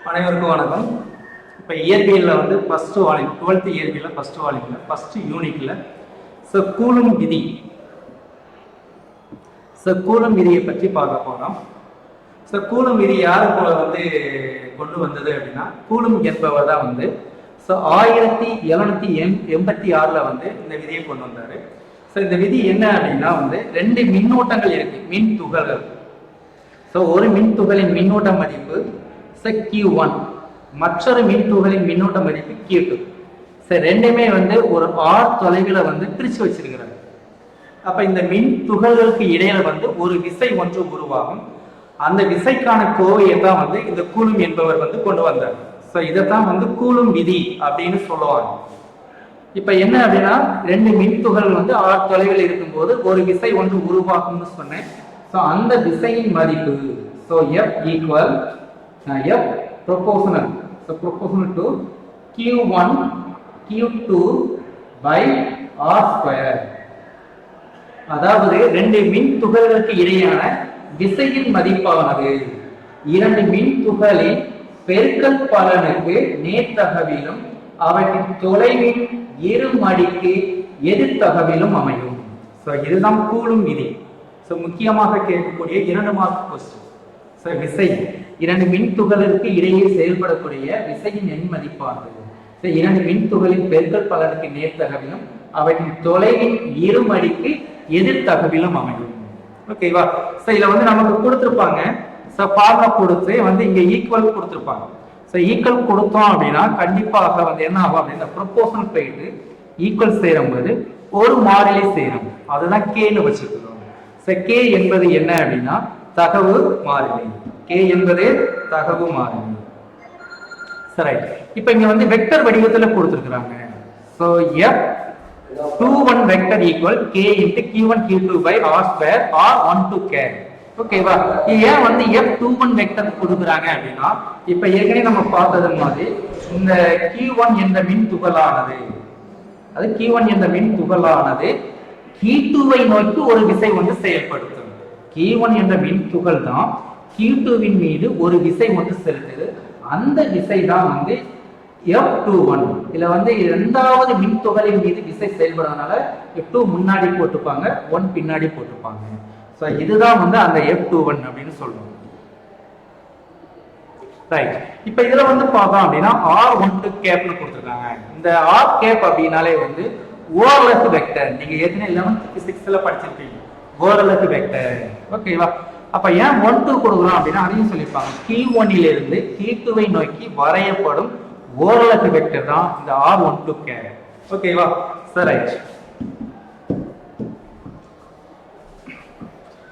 அனைவருக்கும் வணக்கம். இப்போ இயற்பியலில் வந்து ஃபஸ்ட்டு வால்யூம் 12th இயற்பியலில் ஃபஸ்ட்டு வால்யூமில் ஃபஸ்ட்டு யூனிட்டில் கூலும் விதி கூலும் விதியை பற்றி பார்க்க போகிறோம். கூலும் விதி யார் போல வந்து கொண்டு வந்தது அப்படின்னா கூலும் என்பவர் தான் வந்து 1786 வந்து இந்த விதியை கொண்டு வந்தார். இந்த விதி என்ன அப்படின்னா வந்து ரெண்டு மின்னோட்டங்கள் இருக்கு, மின் துகள்கள். ஒரு மின் துகளின் மின்னோட்ட மதிப்பு Q1, மற்றொரு மின் துகளின் மின்னோட்ட மதிப்பு Q2. ரெண்டுமே வந்து ஒரு R தொலைவில் வந்து பிரிச்சு வச்சிருக்கிறாங்க. அப்ப இந்த மின் துகள்களுக்கு இடையில வந்து ஒரு விசை ஒன்று உருவாகும். அந்த விசைக்கான கோவையை தான் வந்து இந்த கூலும் என்பவர் வந்து கொண்டு வந்தார். இதைத்தான் வந்து கூலும் விதி அப்படின்னு சொல்லுவாங்க. இப்ப என்ன அப்படின்னா ரெண்டு மின் துகள்கள் வந்து R தொலைவில் இருக்கும்போது ஒரு விசை ஒன்று உருவாகும்னு சொன்னேன். அந்த விசையின் மதிப்பு F equal F proportional to Q1 Q2 by R square. அதாவது ரெண்டு மின் துகள்களுக்கு இடையான விசையின் மதிப்பானது இரண்டு மின் துகளின் பெருக்கல் பலனுக்கு நேர்த்தகவிலும் அவற்றின் தொலைவின் இருமடிக்கு எதிர்த்தகவிலும் அமையும். இதுதான் கூலும் விதி. முக்கியமாக கேட்கக்கூடிய 2 மார்க் கொஸ்டின். விசை இரண்டு மின் துகளிற்கு இடையே செயல்படக்கூடிய விசையின் எண் மதிப்பானது இரண்டு மின் துகளின் பெருக்கல் பலனுக்கு நேர்த்தகவிலும் அவற்றின் தொலைவின் இருமடிக்கு எதிர்த்தகவிலும் அமையும். ஓகேவா? இதுல வந்து நமக்கு கொடுத்திருப்பாங்க ஃபார்முலா கொடுத்து வந்து இங்க ஈக்குவல் கொடுத்திருப்பாங்க. ஈக்குவல் கொடுத்தோம் அப்படின்னா கண்டிப்பாக வந்து என்ன ஆகும் அப்படின்னா ப்ரொபோர்ஷனல் போயிட்டு ஈக்குவல் சேரும்போது ஒரு மாறிலி சேரும். அதுதான் கேன்னு வச்சிருக்கிறோம். கே என்பது என்ன அப்படின்னா தகவு மாறிலி. கே என்பது தகவு மாறிலி. சரி, இப்ப இங்க வந்து வெக்டர் வடிவத்துல கொடுத்திருக்காங்க. F21 vector equal k into Q1 Q2 by R square R12 k. ஓகேவா? ஏன் வந்து F21 வெக்டர் கொடுக்குறாங்க அப்படின்னா இப்ப ஏற்கனவே நம்ம பார்த்தது மாதிரி இந்த Q1 என்ற மின் துகளானது Q1 என்ற மின் துகளானது Q2வை நோக்கி ஒரு விசை வந்து செயல்படுத்தும். Q1 என்ற மின் துகள் தான் Q2வின் மீது ஒரு விசை வந்து செலுத்துது. அந்த விசை தான் வந்து F21. இதுல வந்து இரண்டாவது மின் துகளின் மீது விசை செயல்படுறதுனால F2 முன்னாடி போட்டுப்பாங்க, 1 பின்னாடி போட்டுப்பாங்க. இதுதான் வந்து அந்த F21 அப்படின்னு சொல்றோம். ரைட், இப்ப இதுல வந்து பார்த்தோம் அப்படின்னா R12 கேப்னு கொடுத்துருக்காங்க. இந்த R கேப் அப்படின்னாலே வந்து ஓரலகு வெக்டர். நீங்க ஏற்கனவே 11th பிசிக்ஸ்ல படிச்சிருப்பீங்க ஓரலகு வெக்டர். ஓகேவா? அப்ப ஏன் 1 2 கொடுக்குறோம் அப்படின்னா அதையும் சொல்லிருப்பாங்க. Q1 இலிருந்து Q2வை நோக்கி வரையப்படும் ஓரலகு வெக்டர் தான் இந்த R12 கேப். ஓகேவா? ரைட்,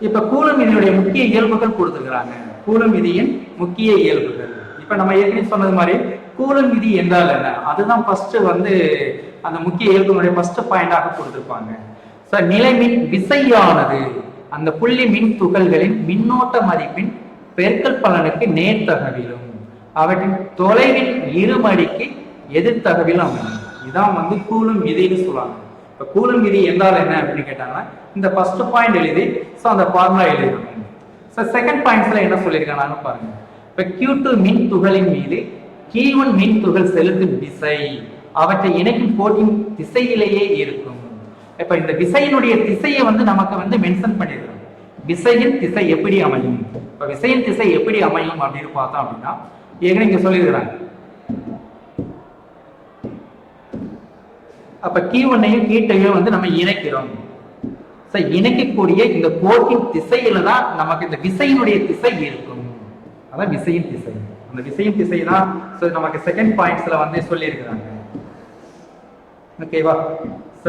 இப்ப கூலும் விதியுடைய முக்கிய இயல்புகள் கொடுத்துருக்காங்க. கூலும் விதியின் முக்கிய இயல்புகள் இப்ப நம்ம ஏற்கனவே சொன்னது மாதிரி கூலும் விதி என்றால் என்ன, அதுதான் ஃபர்ஸ்ட் வந்து அந்த முக்கிய இயல்புடைய ஃபர்ஸ்ட் பாயிண்டாக கொடுத்திருப்பாங்க. நிலைமின் விசையானது அந்த புள்ளி மின் துகள்களின் மின்னோட்ட மதிப்பின் பெருக்கல் பலனுக்கு நேர்த்தகவிலும் அவற்றின் தொலைவின் இருமடிக்கு எதிர்த்தகவிலும் அமையும். இதான் வந்து கூலும் விதின்னு சொல்லுவாங்க. இப்ப கூலும் விதி என்றால் என்ன அப்படின்னு கேட்டாங்கன்னா இந்த ஃபர்ஸ்ட் பாயிண்ட் எழுதி அந்த ஃபார்முலா எழுதணும். செகண்ட் பாயிண்ட்ஸ்ல என்ன சொல்லியிருக்காங்க பாருங்க. இப்ப Q2 மின் துகளின் மீது Q1 மின் துகள் செலுத்தும் விசை அவற்றை இணைக்கும் கோட்டின் திசையிலேயே இருக்கும். இப்ப இந்த விசையினுடைய திசையை வந்து நமக்கு வந்து மென்ஷன் பண்ணிருக்கோம். விசையின் திசை எப்படி அமையும், இப்ப விசையின் திசை எப்படி அமையும் அப்படின்னு பார்த்தோம் அப்படின்னா ஏற்கனவே இங்க சொல்லியிருக்கிறாங்க. அப்ப Q1ஐயும் Q2ஐயும் வந்து நம்ம இணைக்கிறோம். இணைக்கக்கூடிய இந்த கோட்டின் திசையில தான் நமக்கு இந்த விசையினுடைய திசை இருக்கும். அதான் விசையின் திசை. அந்த விசையின் திசை தான் நமக்கு செகண்ட் பாயிண்ட்ஸ்ல வந்து சொல்லியிருக்கிறாங்க. ஓகேவா?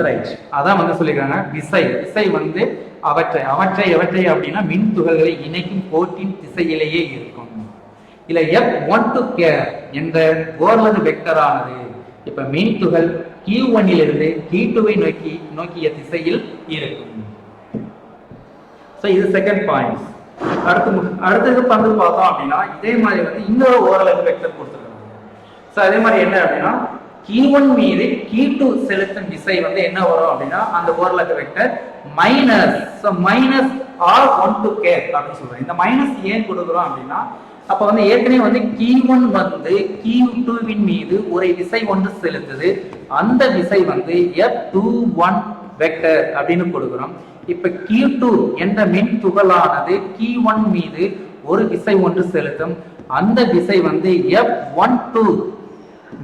ரைட், அதான் வந்து சொல்லியிருக்காங்க. விசை வந்து அவற்றை அப்படின்னா மின் துகள்களை இணைக்கும் கோட்டின் திசையிலேயே இருக்கும். இல்ல F12 என்ற ஓரலகு வெக்டர் ஆனது இப்ப மின் துகள் Q1 இலிருந்து Q2வை நோக்கிய திசையில் இருக்கும். இது செகண்ட் பாயிண்ட். அடுத்தது வந்து பார்த்தோம் அப்படின்னா இதே மாதிரி வந்து இன்னொரு ஓரலகு வெக்டர் கொடுத்துருக்காங்க. அதே மாதிரி என்ன அப்படின்னா Q1 மீது Q2 செலுத்தும் விசை வந்து என்ன வரும் அப்படின்னா அந்த ஓரலகு வெக்டர் மைனஸ் R12 அப்படின்னு சொல்றோம். இந்த மைனஸ் ஏன் கொடுக்குறோம் அப்படின்னா அப்ப வந்து ஏற்கனவே வந்து Q1 வந்து Q2 மீது ஒரு விசை ஒன்று செலுத்துது. அந்த விசை வந்து F21 வெக்டர் அப்படின்னு கொடுக்கிறோம். இப்ப Q2 என்ற மின் துகளானது Q1 மீது ஒரு விசை ஒன்று செலுத்தும். அந்த விசை வந்து F12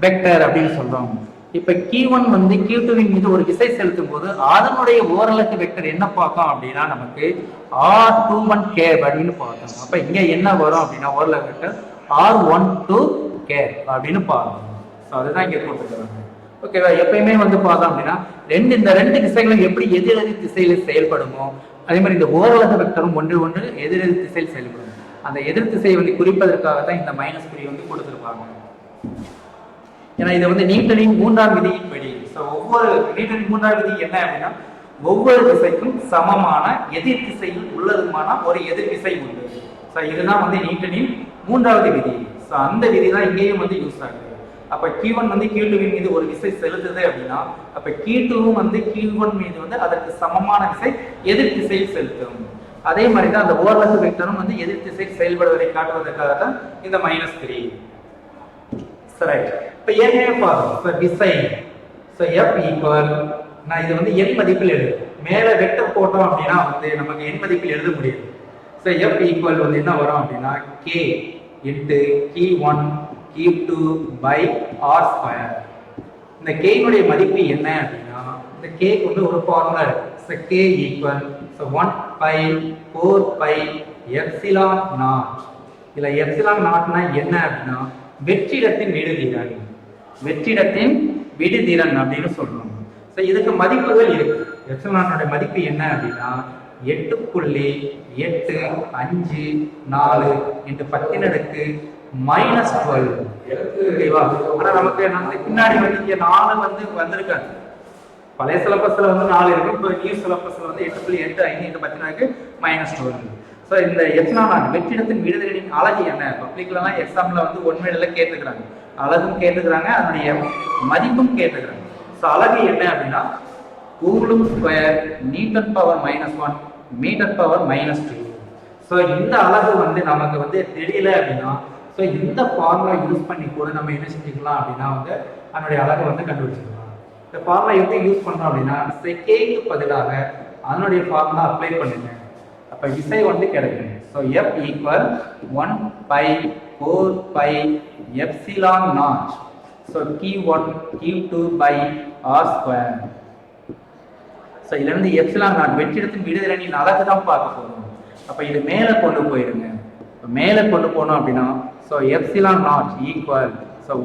வெக்டர் அப்படின்னு சொல்றோம். இப்ப Q1 வந்து Q2 மீது ஒரு விசை செலுத்தும் போது அதனுடைய ஓரலகு வெக்டர் என்ன பார்த்தோம் அப்படின்னா நமக்கு R21 கேப் அப்படின்னு பார்த்தோம். அப்ப இங்க என்ன வரும் அப்படின்னா ஓரலகு வெக்டர் R12 கேப் அப்படின்னு பார்த்தோம். அதுதான் இங்க போட்டுக்கிறாங்க. ஓகேவா? எப்பயுமே வந்து பார்த்தோம் அப்படின்னா இந்த ரெண்டு திசைகளும் எப்படி எதிரெதிர் திசையில செயல்படுமோ அதே மாதிரி இந்த ஓரலகு வெக்டரும் ஒன்று எதிரெதிர் திசையில் செயல்படும். அந்த எதிர் திசையை வந்து குறிப்பதற்காக தான் இந்த மைனஸ் குறி வந்து கொடுத்துருப்பாங்க. ஏன்னா இது வந்து நியூட்டனின் மூன்றாம் விதியின்படி. ஒவ்வொரு நியூட்டனின் மூன்றாம் விதி என்ன அப்படின்னா ஒவ்வொரு திசைக்கும் சமமான எதிர் திசையில் உள்ளதுமான ஒரு எதிர் திசை உண்டு. இதுதான் வந்து நியூட்டனின் மூன்றாவது விதி. அந்த விதி தான் இங்கேயும் வந்து யூஸ் ஆகுது. அப்ப Q1 வந்து Q2 மீது ஒரு விசை செலுத்துது அப்படின்னா அப்ப Q2 வந்து Q1 மீது வந்து அதற்கு சமமான விசை எதிர் திசையில் செலுத்தும். அதே மாதிரி தான் அந்த ஓரலகு வெக்டரும் வந்து எதிர் திசையில் செயல்படுவதை காட்டுவதற்காக தான் இந்த -3. சரி, இப்ப ஏற்கனவே பார்த்தோம் விசை. F ஈக்குவல் நான் இது வந்து எண் மதிப்பில் எழுது. மேல வெக்டர் போட்டோம் அப்படின்னா வந்து நமக்கு எண் மதிப்பில் எழுத முடியும். F ஈக்குவல் வந்து என்ன வரும் அப்படின்னா K into Q1 Q2 by R square. இந்த K னுடைய மதிப்பு என்ன அப்படின்னா இந்த K க்கு வந்து ஒரு ஃபார்முலா இருக்கு. K equal 1 by 4 by epsilon naught. இதுல எப்சிலான் நாட்னா என்ன அப்படின்னா வெற்றிடத்தின் விடுதிறன். வெற்றிடத்தின் விடுதிறன் அப்படின்னு சொல்றோம். இதுக்கு மதிப்புகள் இருக்கு. எப்சிலான் நாட்டோட மதிப்பு என்ன அப்படின்னா 8.854 into 10⁻⁻12. ஓகேவா? ஆனா நமக்கு பின்னாடி வந்து இங்க 4 வந்து வந்திருக்காது. பழைய சிலபஸ்ல வந்து 4 இருக்கு. இப்போ நியூ சிலபஸ்ல வந்து 8.85 into 10⁻⁻12. இந்த எப்சிலான் நாட் வெற்றிடத்தின் விடுதிறனின் அலகு என்ன? பப்ளிக்லாம் எக்ஸாம்ல வந்து ஒன்வேல கேட்டுக்கிறாங்க. அலகும் கேட்டுக்கிறாங்க, அதனுடைய மதிப்பும் கேட்டுக்கிறாங்க. அலகு என்ன அப்படின்னா coulomb square newton power -1 metre power -2. இந்த அலகு வந்து நமக்கு வந்து தெரியல அப்படின்னா இந்த ஃபார்முலா யூஸ் பண்ணி கூட நம்ம என்ன செஞ்சுக்கலாம் அப்படின்னா வந்து அதனுடைய அலகு வந்து கண்டுபிடிச்சிக்கலாம். இந்த ஃபார்முலா எப்படி யூஸ் பண்றோம் அப்படின்னா K-க்கு பதிலாக அதனுடைய ஃபார்முலா அப்ளை பண்ணுங்க. அப்ப விசை வந்து கிடைக்கும். F equal 1 by 4 by epsilon naught. Q1 Q2 by R square. இதுல இருந்து எப்சிலான் நாட் வெற்றிடத்தின் விடுதிறனின் அலகு தான் பார்க்க போறோம். அப்ப இது மேல கொண்டு போயிருங்க. மேல கொண்டு போனோம் அப்படின்னா எப்சிலான் நாட் ஈக்குவல்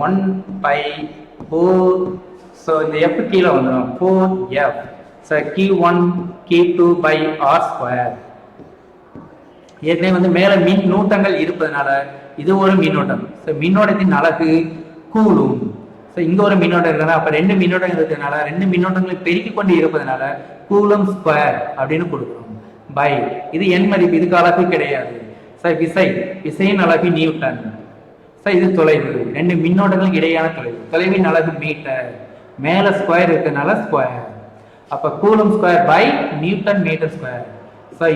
1 பை 4. இந்த F கீழே வந்துடும் 4F. Q1 Q2 by R square. ஏற்கனவே வந்து மேல மின் நூட்டங்கள் இருப்பதனால இது ஒரு மின்னோட்டம். மின்னோட்டத்தின் அலகு கூலும். இங்க ஒரு மின்னோட்டம் இருக்கிறதா அப்ப 2 மின்னோட்டங்கள் இருக்கிறதுனால 2 மின்னோட்டங்களை பெருக்கிக் கொண்டு இருப்பதனால கூலும் ஸ்கொயர் அப்படின்னு கொடுக்கிறோம். பை இது எண் மதிப்பு, இதுக்கு அலகு கிடையாது. விசையின் அலகு நியூட்டன். இது தொலைவு, 2 மின்னோட்டங்களுக்கு இடையான தொலைவு. தொலைவின் அலகு மீட்டர். மேல ஸ்கொயர் இருக்கிறதுனால ஸ்கொயர். அப்ப coulomb square by newton metre square.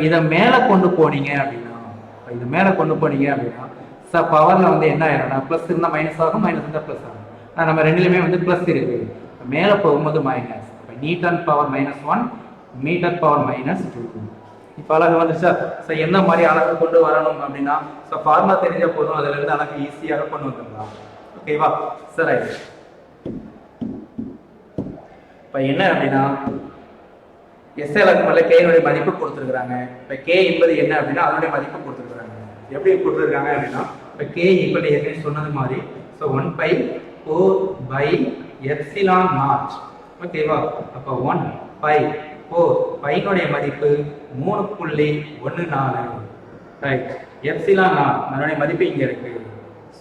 இதை மேல கொண்டு போனீங்க அப்படின்னா பவர்ல வந்து என்ன ஆயிடும்னா பிளஸ் இருந்தா மைனஸ் ஆகும், மைனஸ் இருந்தா பிளஸ் ஆகும். நம்ம ரெண்டுலயுமே வந்து பிளஸ் இருக்கு. மேல போகும்போது minus. Newton power -1 metre power -2. இப்ப அழகு வந்துச்சா? எந்த மாதிரி அழகு கொண்டு வரணும் அப்படின்னா ஃபார்முலா தெரிஞ்ச போதும் அதுல இருந்து அழகு ஈஸியாக கொண்டு வந்துடலாம். ஓகேவா? சரி, இப்ப என்ன அப்படின்னா எஸ் அலகு மேல K னுடைய மதிப்பு கொடுத்துருக்காங்க. இப்ப K என்பது என்ன அப்படின்னா அதனுடைய மதிப்பு கொடுத்துருக்காங்க. எப்படி கொடுத்துருக்காங்க அப்படின்னா இப்ப K ஈக்குவல் ஏற்கனவே சொன்னது மாதிரி 1 பை 4 பை எப்சிலான் நாட். ஓகேவா? அப்ப 1 பை 4 பைனுடைய மதிப்பு 3.14. ரைட். எப்சிலான் நாட் அதனுடைய மதிப்பு இங்க இருக்கு.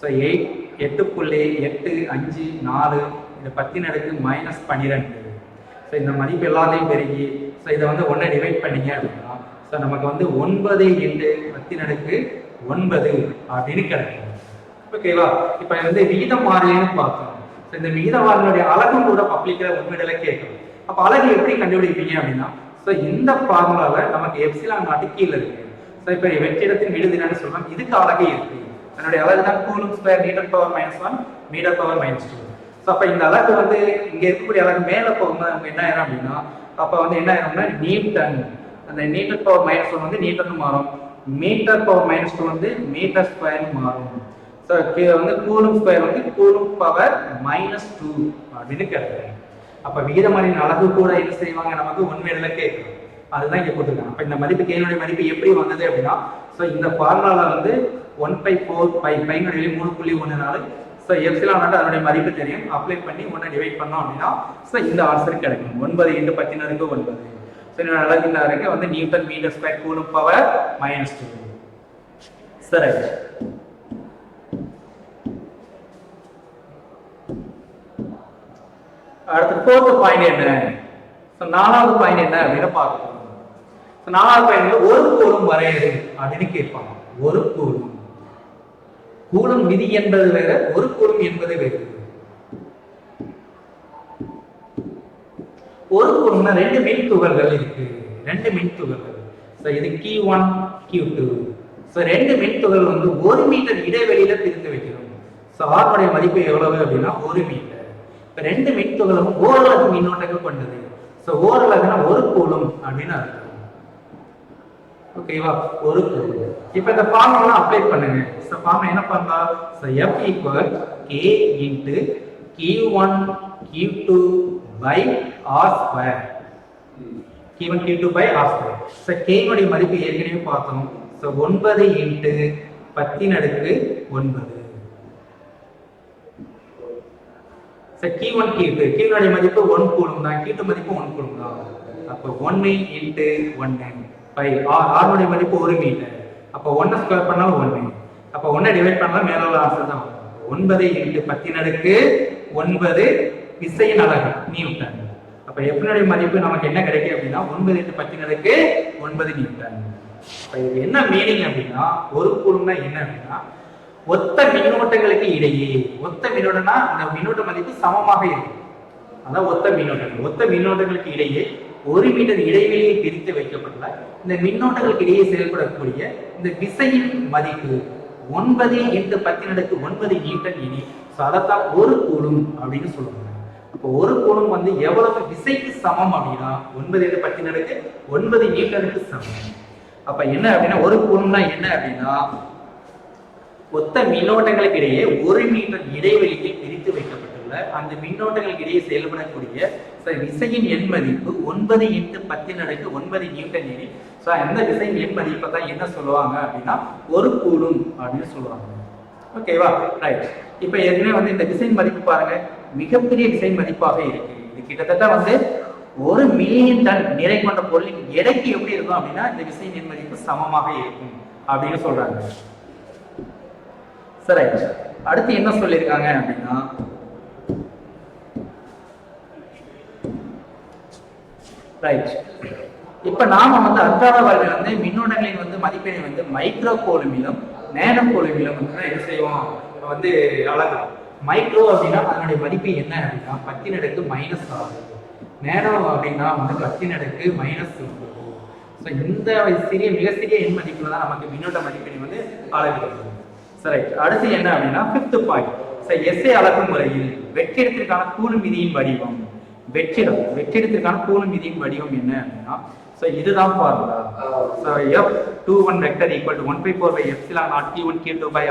8.854 இந்த 10⁻⁻12. இந்த மதிப்பு எல்லாத்தையும் பெருகி இதை வந்து 1 டிவைட் பண்ணீங்க அப்படின்னா நமக்கு வந்து 9 × 10⁻9 அப்படின்னு கிடைக்கும். ஓகேவா? இப்ப வந்து விகித மாறிலின்னு பார்த்தோம். இந்த விகித மாறிலினுடைய அலகும் கூட பப்ளிக்ல உண்மையில கேட்கும். அப்ப அலகு எப்படி கண்டுபிடிப்பீங்க அப்படின்னா இந்த ஃபார்முலால நமக்கு எப்சிலான் நாட் கீழே இருக்கு. இப்ப வெற்றிடத்தின் விடுதிறன்னு சொல்றோம். இதுக்கு அலகு இருக்கு. அதனுடைய அலகு தான் coulomb square metre power -1 metre power -2. So அப்போ இந்த அலகு வந்து இங்கே இருக்கக்கூடிய அலகு மேலே போகும்போது நமக்கு என்ன ஆயிரும் அப்படின்னா அப்போ வந்து என்ன ஆயிரும்னா நியூட்டன். அந்த மீட்டர் பவர் -1 வந்து நியூட்டன்னு மாறும், மீட்டர் பவர் -2 வந்து மீட்டர் ஸ்கொயர் மாறும். ஸோ வந்து கூலும் ஸ்கொயர் வந்து கூலும் பவர் -2 அப்படின்னு கிடைக்கும். அப்போ விகிதமானின் அலகு கூட என்ன செய்வாங்க, நமக்கு உண்மையில கேட்கும். அதுதான் இங்கே கொடுத்துருக்காங்க. அப்போ இந்த மதிப்பு கேனுடைய மதிப்பு எப்படி வந்தது அப்படின்னா, ஸோ இந்த ஃபார்முலால வந்து 1/4 பைனுடைய 3.14. ஸோ எப்சிலான் நாட் அதனுடைய மதிப்பு தெரியும், அப்ளை பண்ணி 1 டிவைட் பண்ணோம் அப்படின்னா ஸோ இந்த ஆன்சர் கிடைக்கும். 9 × 10 × 9. ஸோ என்னோட அலகு வந்து newton metre square coulomb power -2. சரி, அடுத்து 4th பாயிண்ட் என்ன, ஸோ 4வது பாயிண்ட் என்ன அப்படின்னு பார்க்கலாம். ஸோ 4வது பாயிண்ட்ல ஒரு கூலும் வரையறு அப்படின்னு கேட்பாங்க. ஒரு கூலும், கூலும் விதி என்பது வேற, ஒரு கூலும் என்பது வேறு. ஒரு கூலும்னா 2 மின் துகள்கள் இருக்கு, 2 மின் துகள்கள். ஸோ இது Q1 Q2. ஸோ 2 மின் துகள் வந்து 1 மீட்டர் இடைவெளியில பிரித்து வைக்கிறோம். ஸோ ஆர்னுடைய மதிப்பு எவ்வளவு அப்படின்னா 1 மீட்டர். இப்போ 2 மின் துகளும் ஓரலகு மின்னோட்டங்கள் கொண்டது. ஸோ ஓரலகுனா ஒரு கூலும் அப்படின்னு அர்த்தம். ஓகேவா, ஒரு கூலும். இப்போ இந்த ஃபார்முலா அப்ளை பண்ணுங்க. ஸோ ஃபார்முலா என்ன பண்ணலாம், so F = K × Q1 Q2 R². Q1 Q2 R². So K உடைய மதிப்பு ஏற்கனவே பார்த்தோம். So 9 × 10⁻⁹. So Q1 Q2 Q1 மதிப்பு 1 கூலும் தான், Q2 மதிப்பு 1 கூலும் தான். அப்போ 1 × 1 R மதிப்பு 1 மீட்டர். அப்போ 1 ஸ்கொயர் பண்ணாலும் 1. அப்போ 1 டிவைட் பண்ணாலும் மேல உள்ள ஆன்சர் தான் 9 × 10⁻⁹ விசையின் அலகு நியூட்டன். அப்ப F னுடைய மதிப்பு நமக்கு என்ன கிடைக்கும் அப்படின்னா 9 × 10⁻⁹ நியூட்டன். அப்ப இது என்ன மீனிங் அப்படின்னா, ஒரு கூலும்னா என்ன அப்படின்னா ஒத்த மின்னோட்டங்களுக்கு இடையே, ஒத்த மின்னோட்டம்னா அந்த மின்னோட்ட மதிப்பு சமமாக இருக்கும். அதான் ஒத்த மின்னோட்டங்கள். ஒத்த மின்னோட்டங்களுக்கு இடையே 1 மீட்டர் இடைவெளியை பிரித்து வைக்கப்பட்டுள்ள இந்த மின்னோட்டங்களுக்கு இடையே செயல்படக்கூடிய இந்த விசையின் மதிப்பு 9 × 10⁻⁹ நியூட்டன் எனில் அதைத்தான் ஒரு கூலும் அப்படின்னு சொல்லுவாங்க. அப்போ ஒரு கூலும் வந்து எவ்வளவு விசைக்கு சமம் அப்படின்னா 9 × 10⁻⁹ நியூட்டனுக்கு சமம். அப்ப என்ன அப்படின்னா ஒரு கூலும்னா என்ன அப்படின்னா ஒத்த மின்னோட்டங்களுக்கு இடையே 1 மீட்டர் இடைவெளியில் பிரித்து வைக்கப்பட்டுள்ள அந்த மின்னோட்டங்களுக்கு இடையே செயல்படக்கூடிய விசையின் எண் மதிப்பு 9 × 10⁻⁹ நியூட்டன் எனில் அந்த விசையின் எண் மதிப்பை தான் என்ன சொல்லுவாங்க அப்படின்னா ஒரு கூலும் அப்படின்னு சொல்லுவாங்க. ஓகேவா, ரைட். இப்ப ஏற்கனவே வந்து இந்த விசையின் மதிப்பு பாருங்க, மிகப்பெரிய விசையின் மதிப்பாக இருக்கு. இது கிட்டத்தட்ட வந்து 1 மில்லியன் டன் நிறை கொண்ட பொருளின் எடைக்கு எப்படி இருக்கும் அப்படின்னா இந்த விசையின் எண் மதிப்பு சமமாக இருக்கும் அப்படின்னு சொல்றாங்க. சரி, அடுத்து என்ன சொல்லியிருக்காங்க அப்படின்னா ரைட். இப்ப நாம வந்து அன்றாட வாழ்வில் வந்து மின்னோட்டங்களின் வந்து மதிப்பினை வந்து மைக்ரோ கூலுமிலும் நேனோ கூலுமிலும் வந்து என்ன செய்வோம் வந்து அளக்கலாம். மைக்ரோ அப்படின்னா அதனுடைய மதிப்பு என்ன அப்படின்னா 10⁻⁻⁶. நேனோ அப்படின்னா வந்து 10⁻⁻⁹. ஸோ இந்த சிறிய மிக சிறிய எண் மதிப்புல தான் நமக்கு மின்னோட்ட மதிப்பினை வந்து அளவிடுறது. சரி, அடுத்து என்ன அப்படின்னா 5th பாயிண்ட். எஸ்ஐ அளக்கும் முறையில் வெற்றிடத்திற்கான கூலும் விதியின் வடிவம். வெற்றிடத்திற்கான கூலும் விதியின் வடிவம் என்ன அப்படின்னா இதுதான் formula. F21 vector = 1/4 Q1 Q2 R²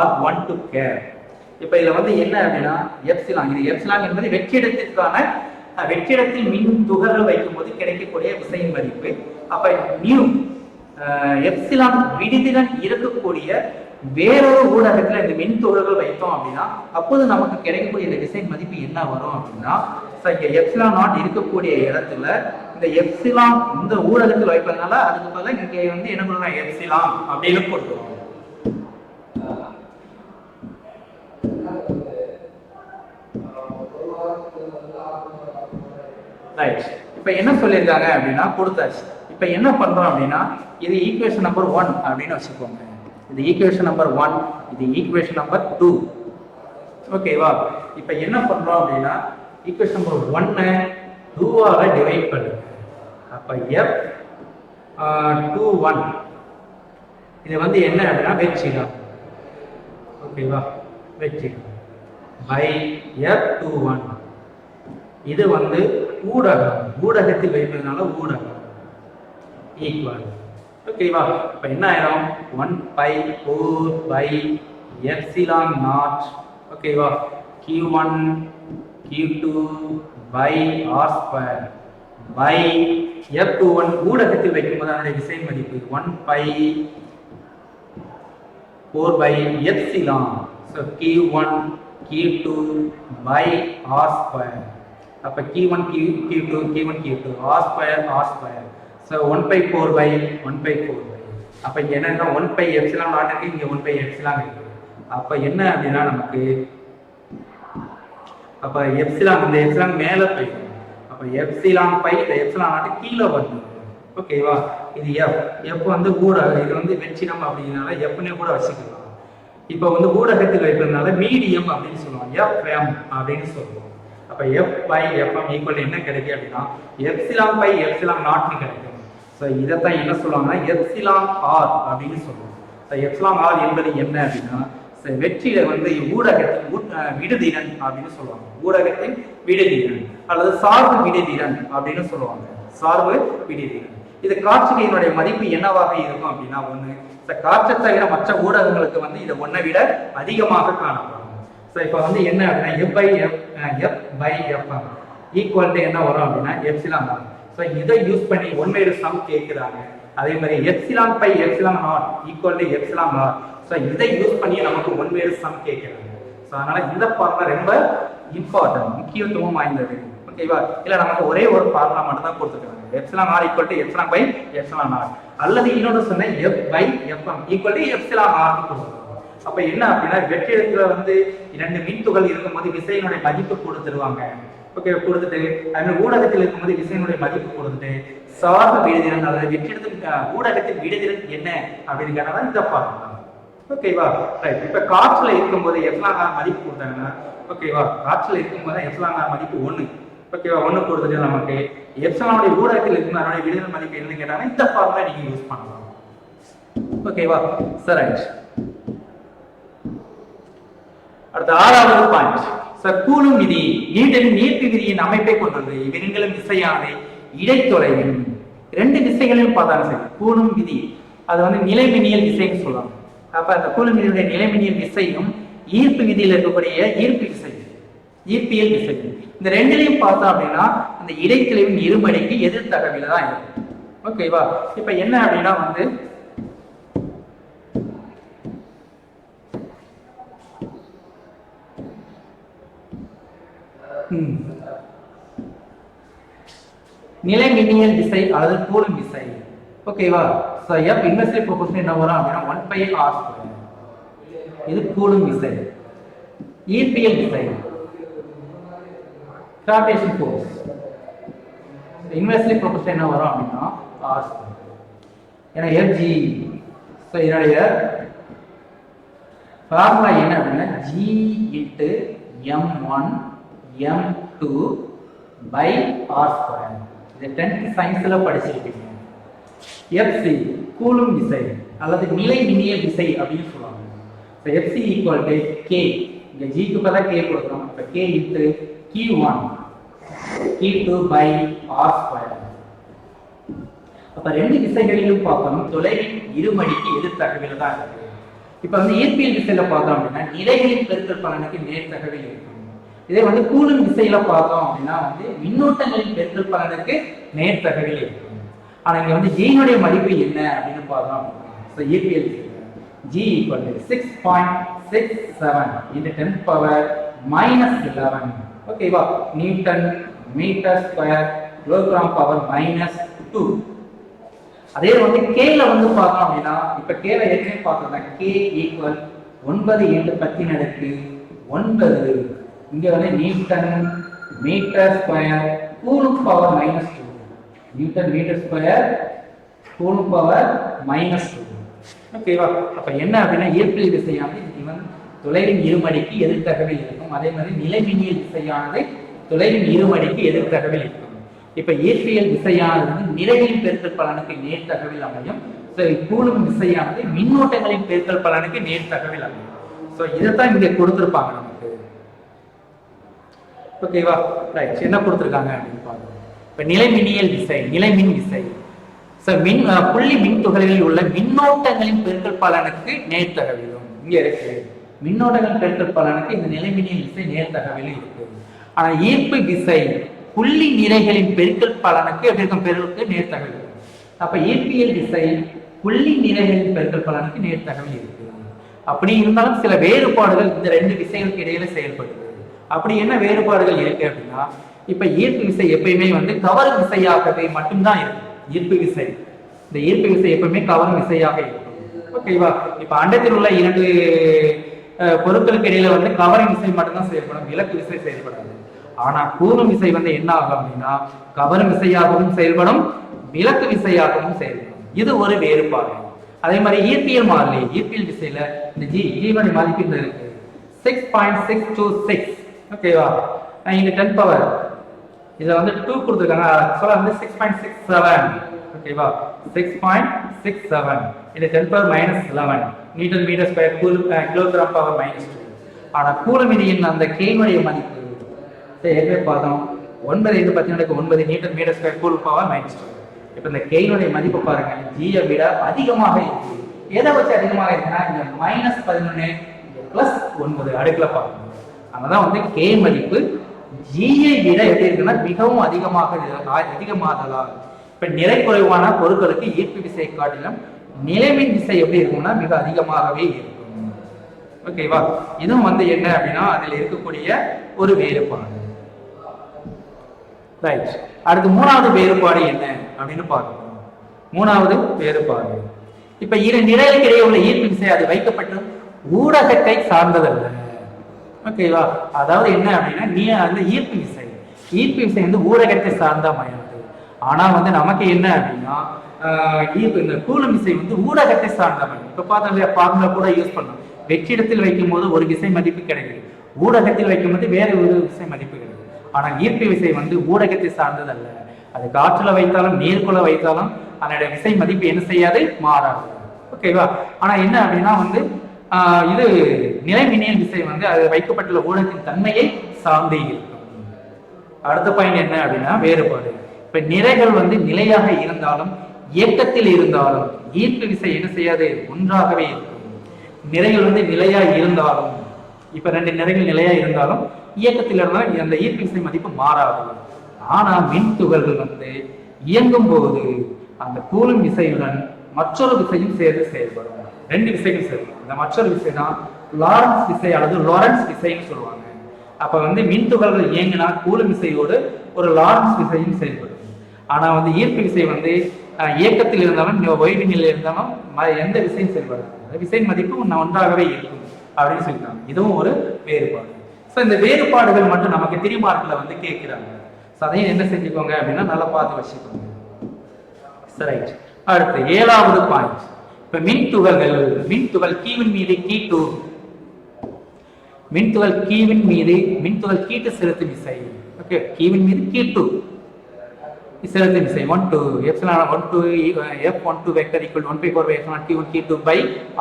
R1 to K. இப்ப இதுல வந்து என்ன அப்படின்னா எப்சிலான், இது எப்சிலான் என்பது வெற்றிடத்தில் மின் துகள்கள் வைக்கும் போது கிடைக்கக்கூடிய விசையின் மதிப்பு. அப்ப நியூ எப்சிலான் விடுதிடன் இருக்கக்கூடிய வேறொரு ஊடகத்துல இந்த மின் துகள்கள் வைத்தோம் அப்படின்னா அப்போது நமக்கு கிடைக்கக்கூடிய இந்த விசையின் மதிப்பு என்ன வரும் அப்படின்னா எப்சிலான் நாட் இருக்கக்கூடிய இடத்துல இந்த எப்சிலான் இந்த ஊடகத்தில் வைப்பதனால அதுக்கு பதிலா இங்க வந்து என்ன பண்ணுவோம் எப்சிலான் அப்படின்னு போட்டுருவோம். ரைட். இப்ப என்ன சொல்லியிருக்காங்க அப்படின்னா கொடுத்தாச்சு. இப்ப என்ன பண்றோம் அப்படின்னா இது ஈக்குவேஷன் நம்பர் 1 அப்படின்னு வச்சுக்கோங்க. இது ஈக்குவேஷன் நம்பர் 1, இது ஈக்குவேஷன் நம்பர் 2. ஓகேவா, இப்ப என்ன பண்றோம் அப்படின்னா ஈக்குவேஷன் நம்பர் 1 2 ஆல டிவைட் பண்ணுங்க. அப்ப F21 இது வந்து என்ன அப்படின்னா வெற்றிடம். ஓகேவா, வெற்றிடம் பை F21. இது வந்து ஊடகம், ஊடகத்தில் வைப்பதனால ஊடகம் ஈக்குவல். ஓகேவா, அப்ப என்ன ஆயிரும் 1/4/ε0. ஓகேவா, Q1 Q2 by R² by F21. ஊடகத்தில் வைக்கும்போது அதனுடைய விசை மதிப்பு 1/4/ε. so Q1 Q2 by R². அப்ப Q1 Q2 Q1 Q2 R². so 1/4/1/4. அப்ப இங்க என்னன்னா 1/ε0 இருக்கு, இங்க 1/ε இருக்கு. அப்ப என்ன அப்படின்னா நமக்கு அப்ப எப்சிலான், இந்த எப்சிலான் மேல போயிடும். அப்ப எப்சிலான் பை இந்த எப்சிலான் நாட்டு கீழே வந்து. ஓகேவா, இது எஃப் வந்து ஊடகம், இது வந்து வெற்றிடம் அப்படிங்கிறனால எஃப்னே கூட வச்சுக்கலாம். இப்போ வந்து ஊடகத்தில் வைப்பதனால மீடியம் அப்படின்னு சொல்லுவோம், எஃப்எம் அப்படின்னு சொல்லுவோம். அப்ப எஃப் பை எஃப்எம் ஈக்குவல் என்ன கிடைக்கும் அப்படின்னா எப்சிலான் பை எப்சிலான் நாட்னு கிடைக்கும். ஸோ இதைத்தான் என்ன சொல்லுவாங்கன்னா எப்சிலான் ஆர் அப்படின்னு சொல்லுவோம். ஸோ எப்சிலான் ஆர் என்பது என்ன அப்படின்னா வெற்றிட வந்து ஊடகத்தின் விடுதிறன் அப்படின்னு சொல்லுவாங்க. ஊடகத்தின் விடுதிறன் அல்லது சார்பு விடுதிறன் அப்படின்னு சொல்லுவாங்க. சார்பு விடுதிறன். இது காட்சிகளினுடைய மதிப்பு என்னவாக இருக்கும் அப்படின்னா 1. காற்றை தவிர மற்ற ஊடகங்களுக்கு வந்து இதை 1 விட அதிகமாக காணப்படும். ஸோ இப்போ வந்து என்ன அப்படின்னா F/F ஈக்குவல் டு என்ன வரும் அப்படின்னா எப்சிலான் ஆர். ஸோ இதை யூஸ் பண்ணி ஒன்வேடு சம் கேட்குறாங்க. அதே மாதிரி epsilon by epsilon naught equal to epsilon r. So இதை யூஸ் பண்ணி நமக்கு ஒன்வேடு சம் கேட்குறாங்க. ஸோ அதனால இந்த ஃபார்முலா ரொம்ப இம்பார்ட்டன்ட், முக்கியத்துவம் வாய்ந்தது. ஓகேவா, இல்லை நமக்கு ஒரே ஒரு ஃபார்முலா மட்டும் தான் கொடுத்துருக்காங்க, epsilon r equal to epsilon by epsilon r. அல்லது இன்னொன்று சொன்னேன் F/Fm equal to epsilon R கொடுத்துருக்காங்க. அப்ப என்ன அப்படின்னா வெற்றிடத்துல வந்து 2 மின்துகள் இருக்கும்போது விசையினுடைய மதிப்பு கொடுத்துருவாங்க. ஓகே, கொடுத்துட்டு அது ஊடகத்தில் இருக்கும்போது விசையினுடைய மதிப்பு கொடுத்துட்டு சார்பு விடுதிறன் அல்லது வெற்றிடத்தின் ஊடகத்தின் விடுதிறன் என்ன அப்படின்னு கேட்டா இந்த ஃபார்முலா. ஓகேவா, ரைட். இப்ப காற்றுல இருக்கும்போது எப்சிலான் ஆர் மதிப்பு கொடுத்தாங்கன்னா, ஓகேவா, காற்றுல இருக்கும்போது எப்சிலான் ஆர் மதிப்பு 1. ஓகேவா, 1 கொடுத்துட்டு நமக்கு எப்சிலானுடைய ஊடகத்தில் இருக்கும் அதனுடைய விடுதிறன் மதிப்பு என்னன்னு கேட்டாங்கன்னா இந்த ஃபார்முலா நீங்க யூஸ் பண்ணலாம். ஓகேவா, சரி. அடுத்த 6வது பாயிண்ட், கூலும் விதி. நியூட்டனின் ஈர்ப்பு விதியின் அமைப்பை கொண்டது. இவ்விரண்டும் விசையானது இடைத்தொலைவின் 2 விசைகளையும் பார்த்தாங்க. சரி, கூலும் விதி அது வந்து நிலைமினியல் விசைன்னு சொல்லுவாங்க. அப்ப அந்த கூலும் விதியுடைய நிலைமினியல் விசையும் ஈர்ப்பு விதியில் இருக்கக்கூடிய ஈர்ப்பு விசை, ஈர்ப்பியல் விசை, இந்த 2லையும் பார்த்தோம் அப்படின்னா அந்த இடைத்தொலைவின் இருமடிக்கு எதிர் தகவில தான் இருக்கும். ஓகேவா, இப்ப என்ன அப்படின்னா வந்து நிலைமின்னியல் விசை அல்லது கூலும் விசை. ஓகேவா, சோ F இன்வெர்ஸ்லி ப்ரொபோர்ஷனல் என்ன வரும் அப்படின்னா 1/r². இது கூலும் விசை. ஈர்ப்பியல் விசை கிராவிடேஷன் ஃபோர்ஸ் இன்வெர்ஸ்லி ப்ரொபோர்ஷனல் என்ன வரும் அப்படின்னா r². ஏன்னா Fg. சோ இதனுடைய ஃபார்முலா என்ன அப்படின்னா G × m1 m2 by r². இது 10th சயின்ஸ்ல படிச்சிருக்கீங்க. Fc கூலும் விசை அல்லது நிலைமின்னியல் விசை அப்படின்னு சொல்லுவாங்க. So Fc equal to k. இங்க g க்கு பதிலா k கொடுக்கிறோம். அப்ப k × q1 q2 by r². அப்ப 2 விசைகளிலும் பார்த்தோம் தொலைவின் இருமடிக்கு எதிர் தகவில தான் இருக்கு. இப்ப வந்து ஈர்ப்பியல் விசையில பார்த்தோம் அப்படின்னா நிலைகளின் பெருக்கல் பலனுக்கு நேர் தகவில் இருக்கும். இதே வந்து கூலும் விசையில பார்த்தோம் அப்படின்னா வந்து மின்னோட்டங்களின் பெருக்கல் பலனுக்கு நேர் தகவில் இருக்கும். ஆனா இங்க வந்து g னுடைய மதிப்பு என்ன அப்படின்னு பார்த்தோம் அப்படின்னா சோ ஈர்ப்பியல் விசை g equal to 6.67 into 10 power minus 11. ஓகேவா, newton metre square kilogram power minus 2. அதே வந்து k ல வந்து பார்த்தோம் அப்படின்னா இப்ப k ல ஏற்கனவே பார்த்தோம்னா k equal 9 × 10⁻9. இங்க வந்து newton metre square coulomb power -2. Newton metre square coulomb power -2. ஓகேவா, அப்ப என்ன அப்படின்னா ஈர்ப்பியல் விசையானது இவன் தொலைவின் இருமடிக்கு எதிர் தகவில் இருக்கும். அதே மாதிரி நிலைமின்னியல் விசையானது தொலைவின் இருமடிக்கு எதிர் தகவில் இருக்கும். இப்ப ஈர்ப்பியல் விசையானது நிறைகளின் பெருக்கல் பலனுக்கு நேர் தகவில் அமையும். கூலும் விசையானது மின்னோட்டங்களின் பெருக்கல் பலனுக்கு நேர் தகவில் அமையும். ஸோ இதைத்தான் இங்கே கொடுத்துருப்பாங்க நமக்கு. ஓகேவா, ரைட். என்ன கொடுத்துருக்காங்க அப்படின்னு பார்க்கணும். இப்போ நிலைமின்னியல் விசை, நிலைமின் விசை. ஸோ புள்ளி மின் துகளில் உள்ள மின்னோட்டங்களின் பெருக்கல் பலனுக்கு நேர்த்தகவிலும் இங்க இருக்கு. மின்னோட்டங்களின் பெருக்கல் பலனுக்கு இந்த நிலைமின்னியல் விசை நேர்த்தகவிலும் இருக்கு. ஆனா ஈர்ப்பு விசை புள்ளி நிறைகளின் பெருக்கல் பலனுக்கு எப்படி இருக்கும்? பெருக்கு நேர்த்தகவில். அப்ப ஈர்ப்பியல் விசை புள்ளி நிறைகளின் பெருக்கல் பலனுக்கு நேர்த்தகவில் இருக்கு. அப்படி இருந்தாலும் சில வேறுபாடுகள் இந்த ரெண்டு விசைகளுக்கு இடையில செயல்படுது. அப்படி என்ன வேறுபாடுகள் இருக்கு அப்படின்னா, இப்ப ஈர்ப்பு விசை எப்பயுமே வந்து கவரும் விசையாகவே மட்டும்தான் இருக்கும். ஈர்ப்பு விசை, இந்த ஈர்ப்பு விசை எப்பவுமே கவரும் விசையாக இருக்கும். ஓகேவா, இப்ப அண்டத்தில் உள்ள இரண்டு பொருட்களுக்கு இடையில வந்து கவரும் விசை மட்டும்தான் செயல்படும், விலக்கு விசை செயல்படாது. ஆனா கூறும் விசை வந்து என்ன ஆகும் அப்படின்னா, கவரும் விசையாகவும் செயல்படும், விலக்கு விசையாகவும் செயல்படும். இது ஒரு வேறுபாடு. அதே மாதிரி ஈர்ப்பியல் மாறிலி, ஈர்ப்பியல் விசையில இந்த ஜீவனுடைய மதிப்பு இந்த இருக்கு 6.626. ஓகேவா, இங்க 10 பவர் இதுல வந்து 2 கொடுத்துருக்காங்க. ஆக்சுவலா வந்து 6.67. ஓகேவா, 6.67 இது 10 power -11 newton metre square kilogram power -2. ஆனா கூலும் விதியின் அந்த கேனுடைய மதிப்பு ஏற்கனவே பார்த்தோம், 9 newton metre square coulomb power -2. இப்ப இந்த கேனுடைய மதிப்பு பாருங்க, ஜியை விட அதிகமாக இருக்கு. எதை வச்சு அதிகமாக இருக்குன்னா இங்க -11 +9 அடுக்குல பார்க்கணும். அதனால வந்து கே மதிப்பு ஜியை விட எப்படி இருக்குன்னா மிகவும் அதிகமாகலாம். இப்ப நிறை குறைவான பொருட்களுக்கு ஈர்ப்பு விசையை காட்டிலும் நிலைமின் விசை எப்படி இருக்கும்னா மிக அதிகமாகவே இருக்கும். ஓகேவா, இதுவும் வந்து என்ன அப்படின்னா அதில் இருக்கக்கூடிய ஒரு வேறுபாடு. ரைட். அடுத்து மூணாவது வேறுபாடு என்ன அப்படின்னு பார்க்கணும். மூணாவது வேறுபாடு, இப்ப இரு நிறைகளுக்கு இடையே உள்ள ஈர்ப்பு விசை அது வைக்கப்பட்டு ஊடகத்தை சார்ந்ததல்ல. ஓகேவா, அதாவது என்ன அப்படின்னா நீ அந்த ஈர்ப்பு விசை வந்து ஊடகத்தை சார்ந்தமையாது. ஆனா வந்து நமக்கு என்ன அப்படின்னா இந்த கூலும் விசை வந்து ஊடகத்தை சார்ந்தமை. இப்ப பார்த்தோம் இல்லையா, ஃபார்முலா கூட யூஸ் பண்ணோம். வெற்றிடத்தில் வைக்கும் போது ஒரு விசை மதிப்பு கிடைக்குது, ஊடகத்தில் வைக்கும் போது வேற ஒரு விசை மதிப்பு கிடைக்குது. ஆனா ஈர்ப்பு விசை வந்து ஊடகத்தை சார்ந்தது அல்ல. அது காற்றுல வைத்தாலும் நீருக்குள்ள வைத்தாலும் அதனுடைய விசை மதிப்பு என்ன செய்யாது, மாறாது. ஓகேவா, ஆனா என்ன அப்படின்னா வந்து இது நிலைமின்னியல் விசை வந்து அது வைக்கப்பட்டுள்ள ஊடகத்தின் தன்மையை சார்ந்தே இருக்கும். அடுத்த பாயிண்ட் என்ன அப்படின்னா வேறுபாடு. இப்ப நிறைகள் வந்து நிலையாக இருந்தாலும் இயக்கத்தில் இருந்தாலும் ஈர்ப்பு விசை என்ன செய்யாது, ஒன்றாகவே இருக்கும். நிறைகள் வந்து நிலையா இருந்தாலும், இப்ப ரெண்டு நிறைகள் நிலையா இருந்தாலும் இயக்கத்தில் இருந்தாலும் அந்த ஈர்ப்பு விசை மதிப்பு மாறாது. ஆனா மின் துகள்கள் வந்து இயங்கும் போது அந்த கூலும் விசையுடன் மற்றொரு விசையும் சேர்ந்து செயல்படும். ரெண்டு விசைகள் செயல்படும். இந்த மற்றொரு விசை தான் லாரன்ஸ் விசை அல்லது லாரன்ஸ் விசைன்னு சொல்லுவாங்க. அப்ப வந்து மின் துகள்கள் இயங்கினா கூலும் விசையோடு ஒரு லாரன்ஸ் விசையும் செயல்படும். ஆனா வந்து ஈர்ப்பு விசை வந்து இயக்கத்தில் இருந்தாலும் ஓய்வு நிலையில் இருந்தாலும் எந்த விசையும் செயல்படாது. அந்த விசையின் மதிப்பு ஒன்றாகவே இருக்கும் அப்படின்னு சொல்லிட்டாங்க. இதுவும் ஒரு வேறுபாடு. ஸோ இந்த வேறுபாடுகள் மட்டும் நமக்கு 3 மார்க்ல வந்து கேட்கிறாங்க. ஸோ அதையும் என்ன செஞ்சுக்கோங்க அப்படின்னா நல்லா பார்த்து வச்சுக்கோங்க. சரி, அடுத்து 7வது பாயிண்ட். இப்ப மின் துகள் கீவின் மீது கீட்டு, மின்துகள் கீட்டு செலுத்தும் விசை. ஓகே, கீவின் மீது கீட்டு செலுத்தும் விசை 1 to epsilon 1 to f12 vector equal to 1/4 epsilon q1 q2 by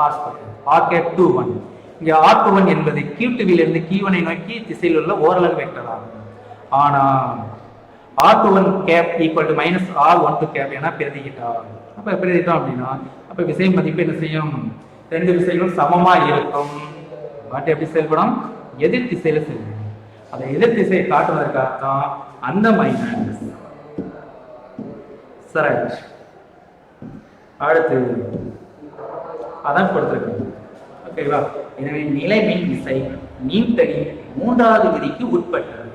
r square r cap 21. இங்க r21 என்பது q2 இலிருந்து q1 ஐ நோக்கி திசையில் உள்ள ஓரலகு வெக்டர் ஆகும். ஆனா r21 cap equal to -r12 cap என பிரதியிட்டார். அப்ப பிரதியிட்டோம் அப்படின்னா அப்ப விசை மதிப்பு என்ன செய்யும், ரெண்டு விசைகளும் சமமா இருக்கும். பட் எப்படி செயல்படும், எதிர் திசையில செல்லும். அந்த எதிர் திசையை காட்டுவதற்காக தான் அந்த மைனஸ். சரி, அடுத்து அதான் கொடுத்திருக்கோம். ஓகேவா, எனவே நிலை மின் விசை நியூட்டனின் 3வது விதிக்கு உட்பட்டது.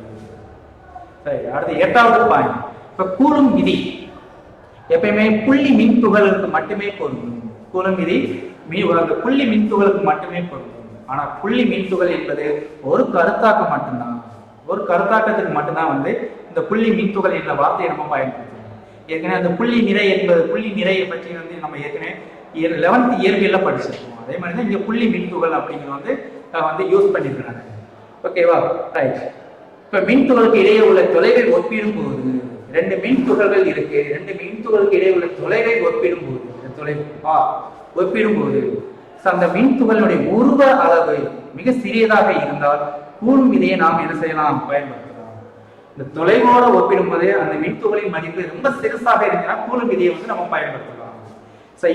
சரி, அடுத்து 8வது பாயிண்ட். இப்ப கூலும் விதி எப்பயுமே புள்ளி மின் துகளுக்கு மட்டுமே பொருந்தும். கூலும் விதி புள்ளி மின் துகளுக்கு மட்டுமே பொருந்தும். ஆனா புள்ளி மின் துகள் என்பது ஒரு கருத்தாக்கம் மட்டும்தான். ஒரு கருத்தாக்கத்துக்கு மட்டும்தான் வந்து இந்த புள்ளி மின் துகள் என்ற வார்த்தையை நம்ம பயன்படுத்தணும். ஏற்கனவே அந்த புள்ளி நிறையை பற்றி வந்து நம்ம ஏற்கனவே 11th இயற்பியல்ல படிச்சிருக்கோம். அதே மாதிரி தான் இங்க புள்ளி மின் துகள் அப்படிங்கிறது வந்து யூஸ் பண்ணிருக்காங்க. ஓகேவா, ரைட். இப்ப மின் துகளுக்கு இடையே உள்ள தொலைவை ஒப்பிடும் போது, ரெண்டு மின் துகள்கள் இருக்கு, ரெண்டு மின் துகளுக்கு இடையே உள்ள தொலைவை ஒப்பிடும் போது, அந்த மின் துகளுடைய உருவ அளவு மிக சிறியதாக இருந்தால் கூலும் விதியை நாம் என்ன செய்யலாம், பயன்படுத்தலாம். இந்த தொலைவோடு ஒப்பிடும்போது அந்த மின்துகளின் மதிப்பு ரொம்ப சிறுசாக இருந்ததுன்னா கூலும் விதியை வந்து நம்ம பயன்படுத்தலாம்.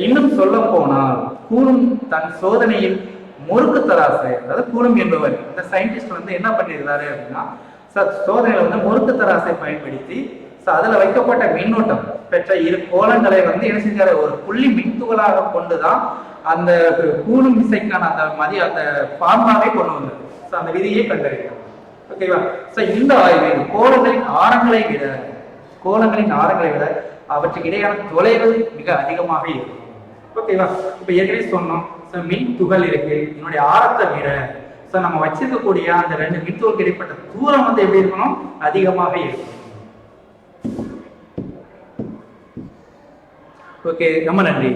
இன்னும் சொல்ல போனால் கூலும் தன் சோதனையில் முறுக்கு தராசை, அதாவது கூலும் என்பவர் இந்த சயின்டிஸ்ட் வந்து என்ன பண்ணியிருந்தாரு அப்படின்னா சோதனையில வந்து முறுக்கு தராசை பயன்படுத்தி அதுல வைக்கப்பட்ட மின்னோட்டம் பெற்ற இரு கோலங்களை வந்து என்ன செஞ்சாரு, ஒரு புள்ளி மின்துகளாக கொண்டுதான் அந்த கூலும் விசைக்கான அந்த ஃபார்முலாவை கொண்டு வந்தார். அந்த விதியை கண்டறிந்தார். ஓகேவா? இந்த ஆய்வில் கோலங்களின் ஆரங்களை விட அவற்றுக்கு இடையான தொலைவு மிக அதிகமாக இருக்கும். ஓகேவா? இப்ப ஏற்கனவே சொன்னோம், மின் துகள் இருக்கு, என்னுடைய ஆரத்தை விட நம்ம வச்சிருக்கக்கூடிய அந்த ரெண்டு மின் துகளுக்கு இடைப்பட்ட தூரம் வந்து எப்படி இருக்கணும், அதிகமாக இருக்கும். ஓகே, ரொம்ப நன்றி.